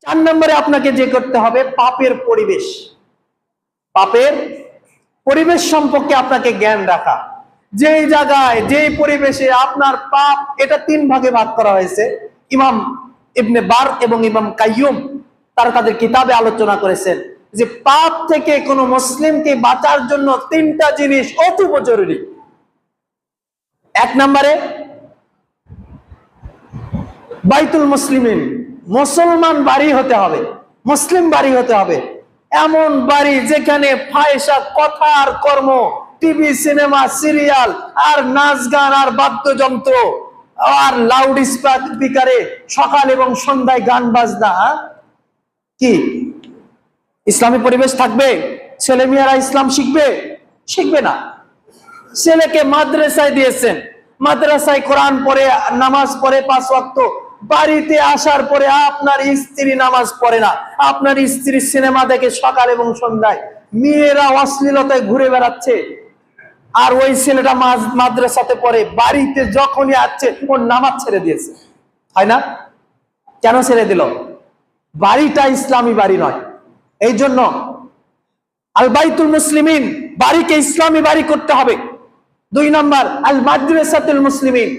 4 নম্বরে আপনাকে যে করতে হবে পাপের পরিবেশ। পাপের পরিবেশ সম্পর্কে আপনাকে জ্ঞান রাখা। যেই জায়গায় যেই পরিবেশে আপনার পাপ, এটা 3 ভাগে ভাগ করা হয়েছে। ইমাম ইবনে বার এবং ইমাম কাইয়ুম তাদের কিতাবে আলোচনা করেছেন যে পাপ থেকে কোন মুসলিমকে বাঁচার জন্য 3টা জিনিস অতীব জরুরি। 1 নম্বরে বাইতুল মুসলিমিন, মুসলমান বাড়ি হতে হবে, মুসলিম বাড়ি হতে হবে। এমন বাড়ি যেখানে ফায়সা কথা আর কর্ম, টিভি, সিনেমা, সিরিয়াল আর নাচ গান আর বাদ্যযন্ত্র আর লাউড স্পিকারে সকাল এবং সন্ধ্যায় গান বাজনা, কি ইসলামী পরিবেশ থাকবে? ছেলে মেয়েরা ইসলাম শিখবে? শিখবে না। ছেলেকে মাদ্রাসায় দিয়েছেন, মাদ্রাসায় কোরআন পড়ে, নামাজ পড়ে 5 ওয়াক্ত, বাড়িতে আসার পরে আপনার স্ত্রী নামাজ পড়ে না, আপনার স্ত্রী সিনেমা দেখে সকাল এবং সন্ধ্যায়, মেয়েরা অশ্লীলতায় ঘুরে বেড়াচ্ছে, আর ওই ছেলেটা মাদ্রাসাতে পড়ে, বাড়িতে যখনই আসছে ওর নামাজ ছেড়ে দিয়েছে। হয় না? কেন ছেড়ে দিল? বাড়িটা ইসলামী বাড়ি নয়। এই জন্য আল বাইতুল মুসলিমিন, বাড়িকে ইসলামী বাড়ি করতে হবে। 2 নম্বর আল মাদ্রাসাতুল মুসলিমিন,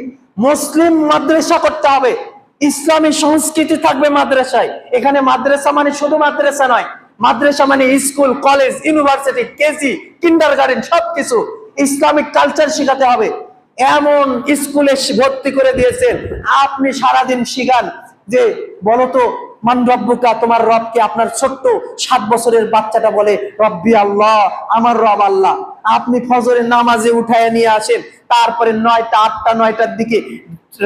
মুসলিম মাদ্রাসা করতে হবে। ইসলামী সংস্কৃতি থাকবে মাদ্রাসায়। এখানে মাদ্রাসা মানে শুধু মাদ্রাসা নয়, মাদ্রাসা মানে school, college, university, KG, kindergarten, সবকিছু ইসলামিক কালচার শেখাতে হবে। এমন স্কুলে ভর্তি করে দিয়েছেন, আপনি সারাদিন শিখান যে বলতো মান রব্বুকা, তোমার রবকে। আপনার ছোট্ট 7 বছরের বাচ্চাটা বলে রব্বি আল্লাহ, আমার রব আল্লাহ। আপনি ফজরের নামাজে উঠায় নিয়ে আসেন, তারপরে 9টা 8টা 9টার দিকে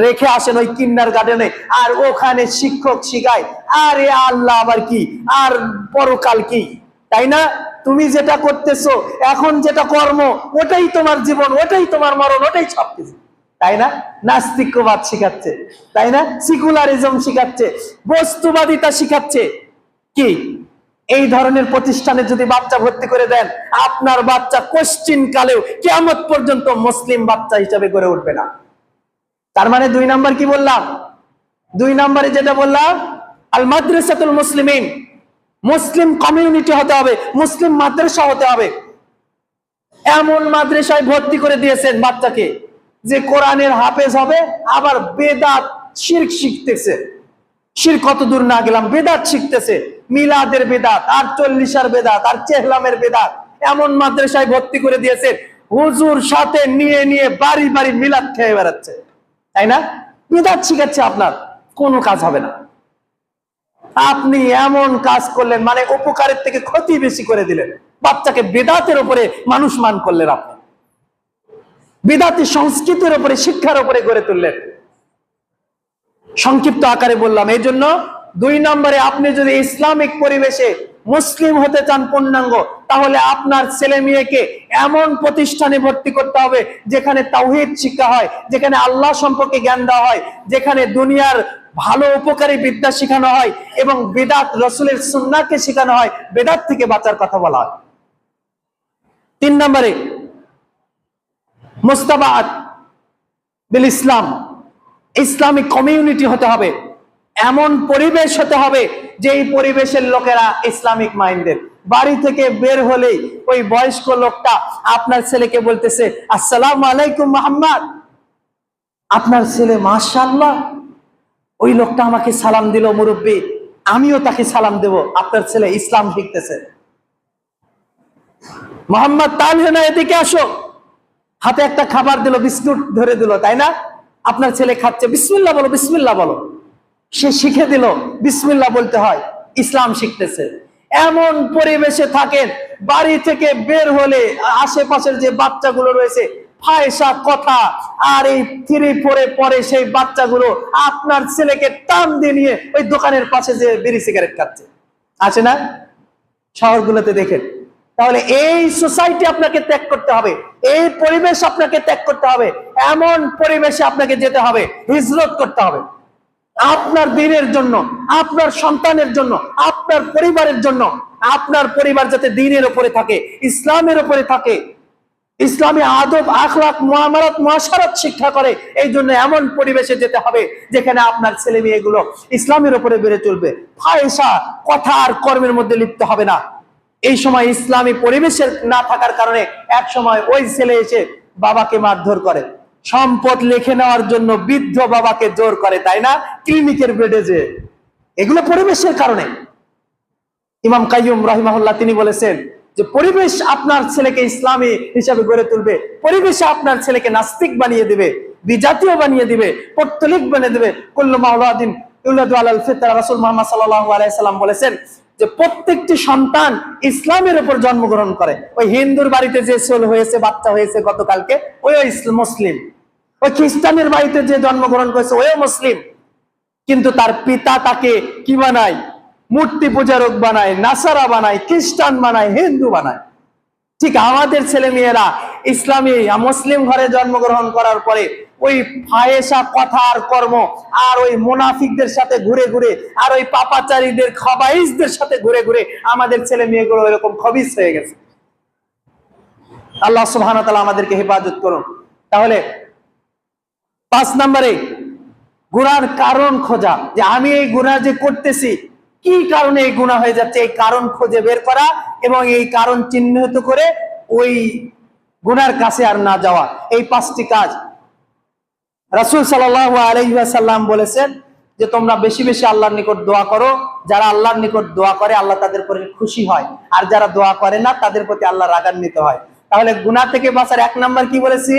রেখে আসেন ওই কিন্ডারগার্টেনে, আর ওখানে শিক্ষক শিখায় আরে আল্লাহ আবার কি, আর পরকাল কি, তাই না? তুমি যেটা করতেছো এখন, যেটা কর্ম, ওটাই তোমার জীবন, ওটাই তোমার মরণ, ওটাই সবকিছু, তাই না? নাস্তিক্যবাদ শিখাচ্ছে, তাই না? সেকুলারিজম শিখাচ্ছে, বস্তুবাদিতা শিখাচ্ছে। কি এই ধরনের প্রতিষ্ঠানে যদি বাচ্চা ভর্তি করে দেন, আপনার বাচ্চা কোশ্চিন কালেও কিয়ামত পর্যন্ত মুসলিম বাচ্চা হিসেবে গড়ে উঠবে না। তার মানে 2 নম্বর কি বললাম? 2 নম্বরে যেটা বললাম আল মাদ্রাসাতুল মুসলিমিন, মুসলিম কমিউনিটি হতে হবে, মুসলিম মাদ্রাসা হতে হবে। এমন মাদ্রাসায় ভর্তি করে দিয়েছেন বাচ্চাকে যে কোরআনের হাফেজ হবে, আবার বেদাত শিরক শিখতেছে। শিরক কত দূর না গেলাম, বেদাত শিখতেছে, মিলাদের বেদাত, আর 40 বেদাত, আর চেহলামের বেদাত। এমন মাদ্রাসায় ভর্তি করে দিয়েছে, হুজুর সাথে নিয়ে নিয়ে বাড়ি বাড়ি মিলাদ খেয়ে বেড়াচ্ছে, তাই না? বেদাত শিখাচ্ছে, আপনার কোনো কাজ হবে না। আপনি এমন কাজ করলেন, মানে উপকারের থেকে ক্ষতি বেশি করে দিলেন। বাচ্চাকে বেদাতের উপরে মানুষ মান করলেন, আপনি বেদাতি সংস্কৃতির উপরে, শিক্ষার উপরে গড়ে তুললেন। সংক্ষিপ্ত আকারে বললাম। এই জন্য 2 নম্বরে আপনি যদি ইসলামিক পরিবেশে মুসলিম হতে চান পূর্ণাঙ্গ, তাহলে আপনার ছেলে মেয়েকে এমন প্রতিষ্ঠানে ভর্তি করতে হবে যেখানে তাওহীদ শিক্ষা হয়, যেখানে আল্লাহ সম্পর্কে জ্ঞান দেওয়া হয়, যেখানে দুনিয়ার ভালো উপকারী বিদ্যা শেখানো হয় এবং বেদাত, রাসূলের সুন্নাহকে শেখানো হয়, বেদাত থেকে বাঁচার কথা বলা হয়। 3 নম্বরে মুস্তাবাদ বিল ইসলাম, ইসলামিক কমিউনিটি হতে হবে, এমন পরিবেশ হতে হবে যে এই পরিবেশের লোকেরা ইসলামিক মাইন্ডের। বাড়ি থেকে বের হলেই ওই বয়স্ক লোকটা আপনার ছেলেকে বলতেছে আসসালামু আলাইকুম মুহাম্মদ, আপনার ছেলে মাশাআল্লাহ, ওই লোকটা আমাকে সালাম দিল মুরব্বী, আমিও তাকে সালাম দেব। আপনার ছেলে ইসলাম শিখতেছে। মোহাম্মদ তানহেনা, এদিকে আসো, হাতে একটা খাবার দিল, বিস্কুট ধরে দিল, তাই না? আপনার ছেলে খাচ্ছে, বিসমিল্লাহ বলো, বিসমিল্লাহ বলো। সে শিখে দিল বিসমিল্লাহ বলতে হয়, ইসলাম শিখতেছে। এমন পরিবেশে থাকেন, বাড়ি থেকে বের হলে আশেপাশের যে বাচ্চাগুলো রয়েছে, ফায়সা কথা আর এই 3-4 পরে সেই বাচ্চাগুলো আপনার ছেলেকে টান দিয়ে নিয়ে ওই দোকানের পাশে যে বিড়ি সিগারেট খাচ্ছে, আছে না? শহরগুলোতে দেখেন। তাহলে এই সোসাইটি আপনাকে ত্যাগ করতে হবে, এই পরিবেশ আপনাকে ত্যাগ করতে হবে, এমন পরিবেশে আপনাকে যেতে হবে, হিজরত করতে হবে আপনার দ্বীনের জন্য, আপনার সন্তানের জন্য, আপনার পরিবারের জন্য। আপনার পরিবার যাতে দ্বীনের উপরে থাকে, ইসলামের উপরে থাকে, ইসলামী আদব, আখলাক, মুআমালাত, মুআশারাত শিক্ষা করে। এই জন্য এমন পরিবেশে যেতে হবে যেখানে আপনার ছেলে মেয়েগুলো ইসলামের উপরে বেড়ে চলবে, ফাহিশা কথা আর কর্মের মধ্যে লিপ্ত হবে না। এই সময় ইসলামী পরিবেশের না থাকার কারণে এক সময় ওই ছেলে এসে বাবাকে মারধর করে, সম্পদ লিখে নেওয়ার জন্য বৃদ্ধ বাবাকে জোর করে, তাই না, ক্লিনিকের বেডে যে। এগুলো পরিবেশের কারণে। ইমাম কাইয়ুম রাহিমাহুল্লাহ তিনি বলেছেন যে পরিবেশ আপনার ছেলেকে ইসলামী হিসাবে গড়ে তুলবে, পরিবেশে আপনার ছেলেকে নাস্তিক বানিয়ে দিবে, বিজাতীয় বানিয়ে দিবে, পৌত্তলিক বানিয়ে দিবে। কুল্লু মাওলাদিন ইউলাদু আলাল ফিতরা। রাসূল মুহাম্মদ সাল্লাল্লাহু আলাইহি সাল্লাম বলেছেন যে প্রত্যেকটি সন্তান ইসলামের উপর জন্মগ্রহণ করে। ওই হিন্দুর বাড়িতে যে ছেলে হয়েছে, বাচ্চা হয়েছে গতকালকে, ওই মুসলিম। ওই খ্রিস্টানের বাড়িতে যে জন্মগ্রহণ করেছে, ওই মুসলিম। কিন্তু তার পিতা তাকে কি বানায়? মূর্তি পূজারক বানায়, নাসারা বানায়, খ্রিস্টান বানায়, হিন্দু বানায়। ঠিক আমাদের ছেলে মেয়েরা ইসলামী মুসলিম ঘরে জন্মগ্রহণ করার পরে ওই ফাহেসা কথা আর কর্ম আর ওই মুনাফিকদের সাথে ঘুরে ঘুরে আর ওই পাপাচারীদের খবাইসদের সাথে ঘুরে ঘুরে আমাদের ছেলে মেয়েগুলো এরকম খবিস হয়ে গেছে। আল্লাহ সুবহানাহু ওয়া তাআলা আমাদেরকে হেফাজত করুন। তাহলে 5 নম্বরে গুনার কারণ খোঁজা, যে আমি এই গুনাহ যে করতেছি, কি কারণে এই গুনাহ হয়ে যাচ্ছে, এই কারণ খুঁজে বের করা এবং এই কারণ চিহ্নিত করে ওই গুনার কাছে আর না যাওয়া। এই 5টি কাজ রাসূল সাল্লাল্লাহু আলাইহি ওয়াসাল্লাম বলেছেন যে তোমরা বেশি বেশি আল্লাহর নিকট দোয়া করো। যারা আল্লাহর নিকট দোয়া করে আল্লাহ তাদের প্রতি খুশি হয়, আর যারা দোয়া করে না তাদের প্রতি আল্লাহ রাগান্বিত হয়। তাহলে গুনাহ থেকে বাঁচার 1 নাম্বার কি বলেছি?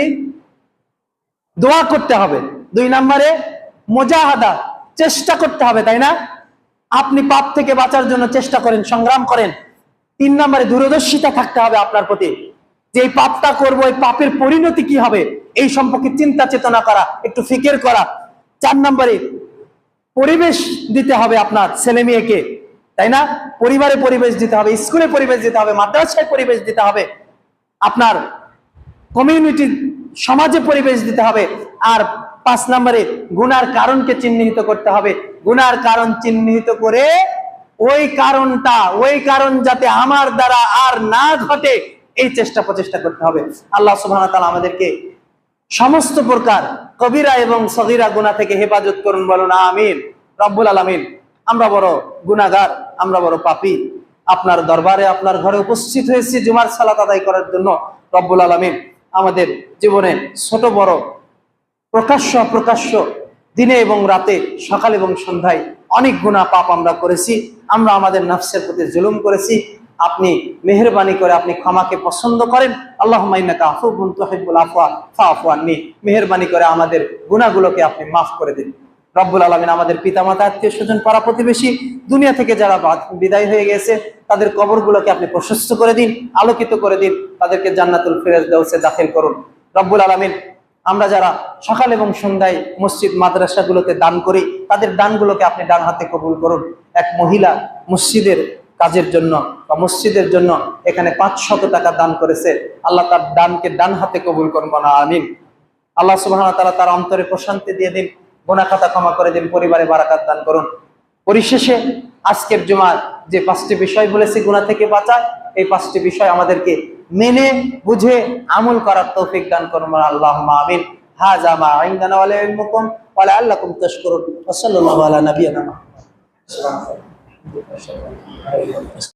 দোয়া করতে হবে। 2 নম্বরে মুজাহাদা, চেষ্টা করতে হবে, তাই না? আপনি পাপ থেকে বাঁচার জন্য চেষ্টা করেন, সংগ্রাম করেন। 3 নম্বরে দূরদর্শিতা থাকতে হবে আপনার প্রতি, যে এই পাপটা করবো, এই পাপের পরিণতি কি হবে এই সম্পর্কে চিন্তা চেতনা করা, একটু ফিকির করা। 4 নম্বরে পরিবেশ দিতে হবে আপনার ছেলে মেয়েকে, তাই না? পরিবারে পরিবেশ দিতে হবে, স্কুলে পরিবেশ দিতে হবে, মাদ্রাসায় পরিবেশ দিতে হবে, আপনার কমিউনিটি সমাজে পরিবেশ দিতে হবে। আর 5 নম্বরে গুনার কারণকে চিহ্নিত করতে হবে। গুনার কারণ চিহ্নিত করে ওই কারণ যাতে আমার দ্বারা আর না ঘটে এই প্রচেষ্টা করতে হবে। আল্লাহ সুবহানাহু ওয়া তাআলা আমাদেরকে সমস্ত প্রকার কবিরা এবং সগীরা গুনাহ থেকে হেফাজত করুন, বলুন আমিন। রব্বুল আলামিন, আমরা বড় গুনাহগার, আমরা বড় পাপী। আপনার দরবারে, আপনার ঘরে উপস্থিত হয়েছি জুমার সালাত আদায় করার জন্য। রব্বুল আলামিন আমাদের জীবনে ছোট বড়, প্রকাশ্য অপ্রকাশ্য, দিনে এবং রাতে, সকাল এবং সন্ধ্যায় অনেক গুনাহ পাপ আমরা করেছি। আমরা আমাদের নফসের প্রতি জুলুম করেছি। আপনি মেহেরবানি করে আপনি ক্ষমাকে পছন্দ করেন। আল্লাহুম্মা ইন্নাকা আফুউন তুহিব্বুল আফওয়া ফাআফু আন্নি। মেহেরবানি করে আমাদের গুনাহগুলোকে আপনি মাফ করে দিন। রব্বুল আলামিন আমাদের পিতামাতা, আত্মীয় স্বজন, পাড়া প্রতিবেশী, দুনিয়া থেকে যারা বিদায় হয়ে গেছে তাদের কবরগুলোকে আপনি প্রশস্ত করে দিন, আলোকিত করে দিন, তাদেরকে জান্নাতুল ফিরদাউসে দাখিল করুন। রব্বুল আলামিন আমরা যারা সকাল এবং সন্ধ্যায় মসজিদ মাদ্রাসাগুলোতে দান করি তাদের দানগুলোকে আপনি ডান হাতে কবুল করুন। এক মহিলা মসজিদের কাজের জন্য বা মসজিদের জন্য এখানে 500 টাকা দান করেছে, আল্লাহ তার দানকে ডান হাতে কবুল করুন, বলা আমিন। আল্লাহ সুবহানাহু ওয়া তাআলা তার অন্তরে প্রশান্তি দিয়ে দিন, গুনাহ খাতা ক্ষমা করে দিন, পরিবারে বারাকাত দান করুন। পরিশেষে আজকের জুমার যে 5টি বিষয় বলেছি গুনাহ থেকে বাঁচা, এই 5টি বিষয় আমাদেরকে মেনে বুঝে আমল করার তৌফিক দান করুন, আল্লাহুম্মা আমিন। হাযা মা ইনদানা ওয়া লা ইলমুকুম ওয়া লাআল্লাকুম তাশকুরুন ওয়া সাল্লাল্লাহু আলা নাবিয়িনা মুহাম্মদ।